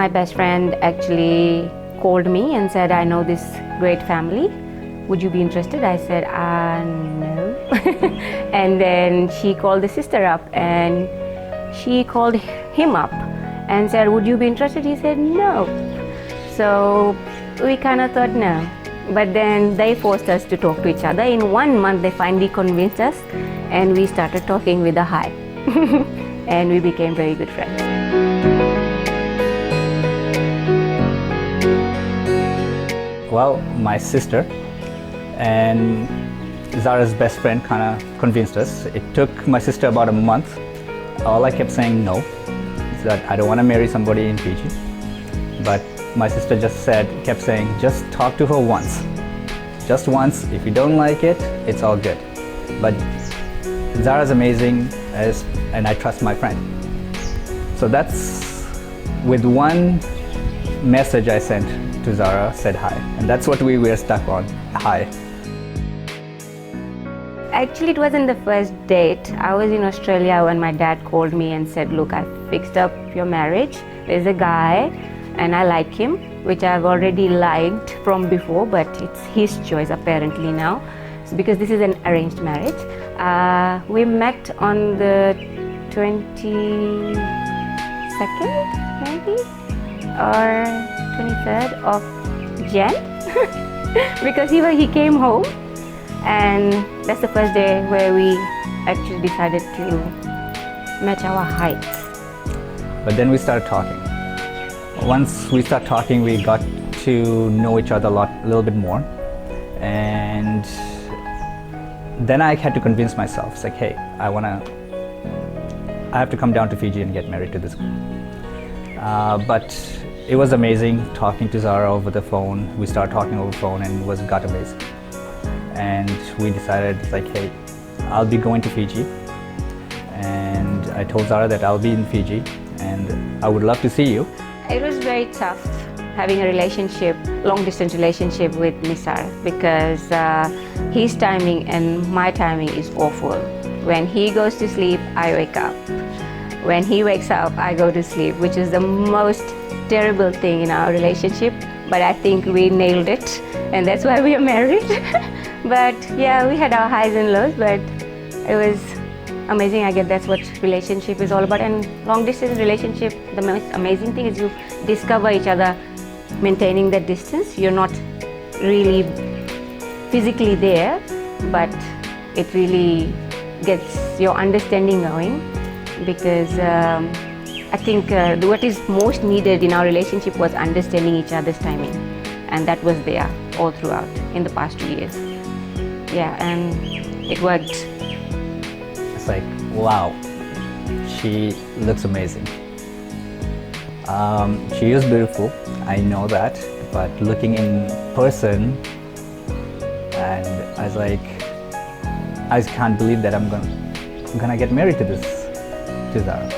my best friend actually called me and said, I know this great family. Would you be interested? I said, no. And then she called the sister up and she called him up and said, would you be interested? He said, no. So we kind of thought no. But then they forced us to talk to each other. In 1 month, they finally convinced us and we started talking with a hi. And we became very good friends. Well, my sister and Zara's best friend kind of convinced us. It took my sister about a month. All I kept saying no, is that I don't want to marry somebody in Fiji. But my sister just kept saying, just talk to her once. Just once. If you don't like it, it's all good. But Zara's amazing, and I trust my friend. So that's with one message I sent to Zara, said hi. And that's what we were stuck on, hi. Actually, it wasn't the first date. I was in Australia when my dad called me and said, look, I fixed up your marriage. There's a guy and I like him, which I've already liked from before, but it's his choice apparently now. So because this is an arranged marriage. We met on the 22nd, maybe, or 23rd of Jan, because he came home, and that's the first day where we actually decided to match our height. But then we started talking. Once we started talking, we got to know each other a little bit more, and then I had to convince myself, it's like, hey, I have to come down to Fiji and get married to this girl. But it was amazing talking to Zara over the phone. We started talking over the phone and it got amazing. And we decided, like, hey, I'll be going to Fiji. And I told Zara that I'll be in Fiji and I would love to see you. It was very tough having a relationship, long distance relationship with Nisar, because his timing and my timing is awful. When he goes to sleep, I wake up. When he wakes up, I go to sleep, which is the most terrible thing in our relationship. But I think we nailed it, and that's why we are married. But yeah, we had our highs and lows, but it was amazing. I guess that's what relationship is all about. And long distance relationship, the most amazing thing is you discover each other maintaining that distance. You're not really physically there, but it really gets your understanding going, because I think what is most needed in our relationship was understanding each other's timing, and that was there all throughout in the past 2 years. Yeah, and it worked. It's like, wow, she looks amazing. She is beautiful, I know that, but looking in person, and I was like, I just can't believe that I'm gonna get married to Zara.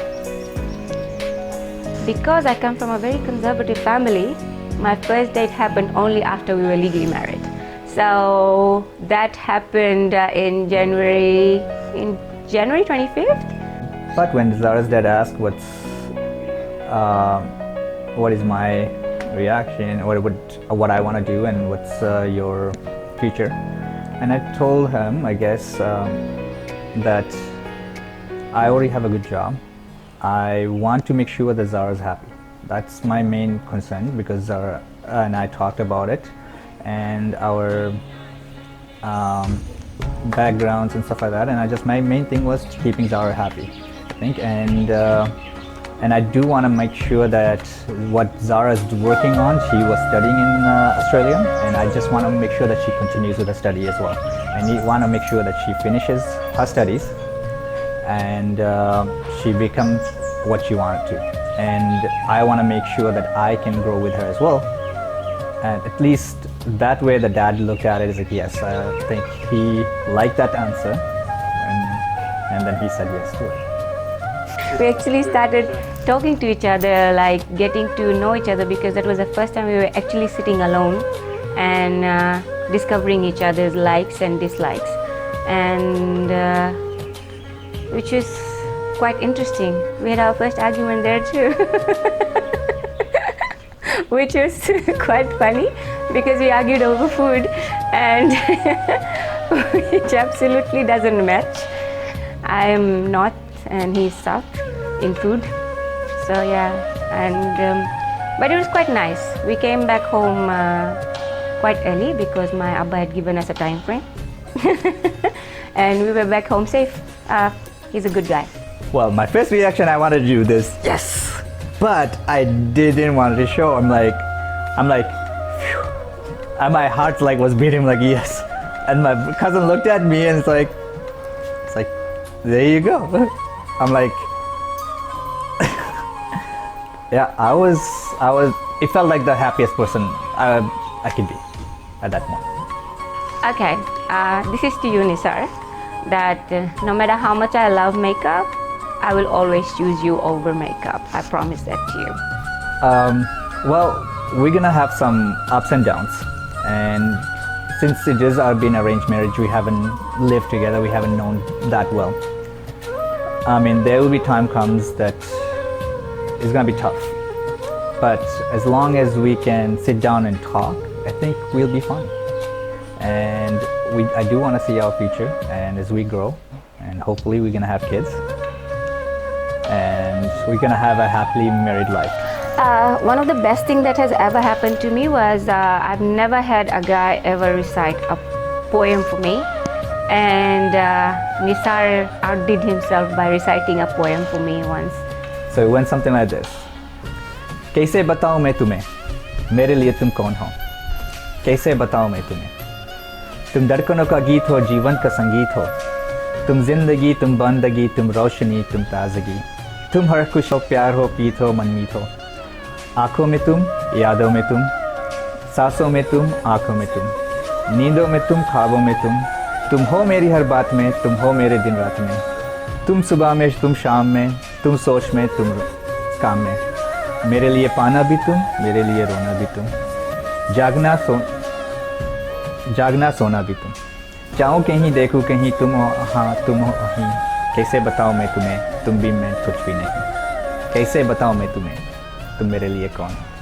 Because I come from a very conservative family, my first date happened only after we were legally married. So that happened in January 25th. But when Zara's dad asked what is my reaction, what I want to do, and what's your future, and I told him, I guess, that I already have a good job. I want to make sure that Zara's happy. That's my main concern, because Zara and I talked about it, and our backgrounds and stuff like that, and my main thing was keeping Zara happy, I think, and I do want to make sure that what Zara is working on, she was studying in Australia, and I just want to make sure that she continues with her study as well. I want to make sure that she finishes her studies and she becomes what she wanted to. And I want to make sure that I can grow with her as well. And at least that way the dad looked at it as like, yes, I think he liked that answer, and then he said yes to it. We actually started talking to each other, like getting to know each other, because that was the first time we were actually sitting alone and discovering each other's likes and dislikes, and which is quite interesting. We had our first argument there too. which was quite funny because we argued over food, and which absolutely doesn't match. I'm North and he's South in food. So yeah, and but it was quite nice. We came back home quite early because my Abba had given us a time frame. And we were back home safe. He's a good guy. Well, my first reaction, I wanted to do this, yes, but I didn't want to show. I'm like, phew. And my heart like was beating like yes. And my cousin looked at me and it's like, there you go. I'm like, yeah, I was. It felt like the happiest person I could be at that moment. Okay, this is to you, Nisar, that no matter how much I love makeup, I will always choose you over makeup. I promise that to you. Well, we're gonna have some ups and downs, and since it is our been arranged marriage, we haven't lived together, we haven't known that well. I mean, there will be time comes that it's gonna be tough, but as long as we can sit down and talk, I think we'll be fine. And I do want to see our future, and as we grow, and hopefully we're gonna have kids, and we're gonna have a happily married life. One of the best thing that has ever happened to me was I've never had a guy ever recite a poem for me, and Nisar outdid himself by reciting a poem for me once. So it went something like this. कैसे बताऊं मैं तुम्हें, मेरे लिए तुम कौन हो? कैसे बताऊं मैं तुम्हें? तुम धड़कनों का गीत हो, जीवन का संगीत हो. तुम जिंदगी, तुम बंदगी, तुम रोशनी, तुम ताजगी. तुम हर खुश हो, प्यार हो, पीत हो, मनमीत हो. आँखों में तुम, यादों में तुम, सांसों में तुम, आँखों में तुम, नींदों में तुम, ख्वाबों में तुम हो मेरी हर बात में, तुम हो मेरे दिन रात में. तुम सुबह में, तुम शाम में, तुम सोच में, तुम काम में. मेरे लिए पाना भी तुम, मेरे लिए रोना भी तुम. जागना सोना भी तुम. चाहूँ कहीं, देखूँ कहीं, तुम हो हाँ, तुम हो वहीं. कैसे बताऊँ मैं तुम्हें, तुम भी मैं कुछ भी नहीं. कैसे बताऊँ मैं तुम्हें, तुम मेरे लिए कौन हो?